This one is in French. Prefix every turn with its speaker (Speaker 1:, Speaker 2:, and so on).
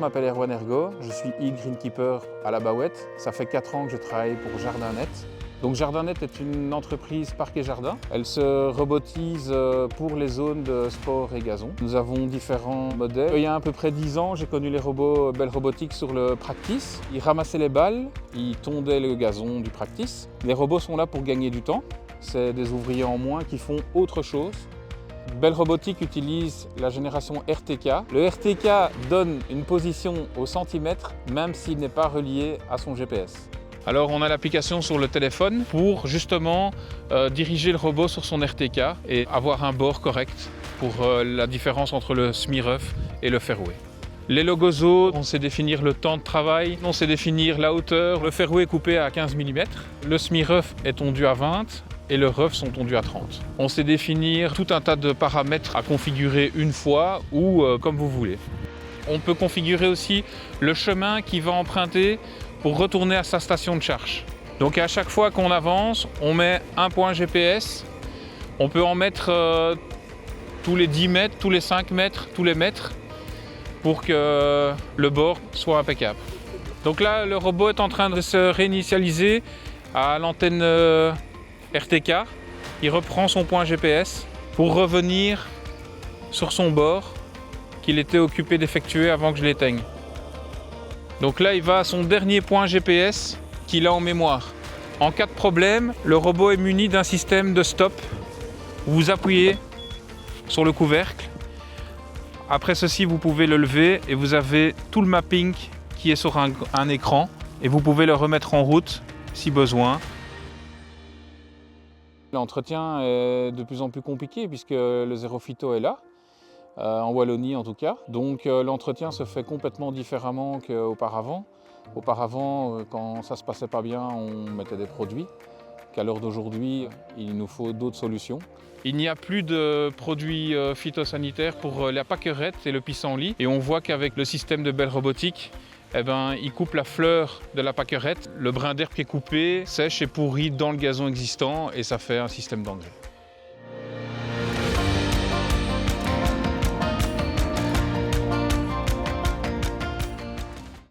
Speaker 1: m'appelle Erwan Ergo, je suis e-greenkeeper à la Bauette. Ça fait 4 ans que je travaille pour JardinNet. Donc JardinNet est une entreprise parc et jardin. Elle se robotise pour les zones de sport et gazon. Nous avons différents modèles. Il y a à peu près 10 ans, j'ai connu les robots Bell Robotics sur le Practice. Ils ramassaient les balles, ils tondaient le gazon du Practice. Les robots sont là pour gagner du temps. C'est des ouvriers en moins qui font autre chose. Bell Robotics utilise la génération RTK. Le RTK donne une position au centimètre, même s'il n'est pas relié à son GPS. Alors on a l'application sur le téléphone pour justement diriger le robot sur son RTK et avoir un bord correct pour la différence entre le semi-rough et le fairway. Les logosos, on sait définir le temps de travail, on sait définir la hauteur. Le fairway est coupé à 15 mm, le semi-rough est tondu à 20 et le rough sont tondus à 30. On sait définir tout un tas de paramètres à configurer une fois ou comme vous voulez. On peut configurer aussi le chemin qu'il va emprunter pour retourner à sa station de charge. Donc à chaque fois qu'on avance, on met un point GPS. On peut en mettre tous les 10 mètres, tous les 5 mètres, tous les mètres pour que le bord soit impeccable. Donc là, le robot est en train de se réinitialiser à l'antenne RTK. Il reprend son point GPS pour revenir sur son bord qu'il était occupé d'effectuer avant que je l'éteigne. Donc là, il va à son dernier point GPS qu'il a en mémoire. En cas de problème, le robot est muni d'un système de stop. Vous appuyez sur le couvercle. Après ceci, vous pouvez le lever et vous avez tout le mapping qui est sur un écran et vous pouvez le remettre en route si besoin. L'entretien est de plus en plus compliqué puisque le zéro phyto est là. En Wallonie en tout cas. Donc l'entretien se fait complètement différemment qu'auparavant. Auparavant, quand ça se passait pas bien, on mettait des produits. Qu'à l'heure d'aujourd'hui, il nous faut d'autres solutions. Il n'y a plus de produits phytosanitaires pour la pâquerette et le pissenlit. Et on voit qu'avec le système de Bell Robotics, il coupe la fleur de la pâquerette. Le brin d'herbe qui est coupé sèche et pourrit dans le gazon existant et ça fait un système d'engrais.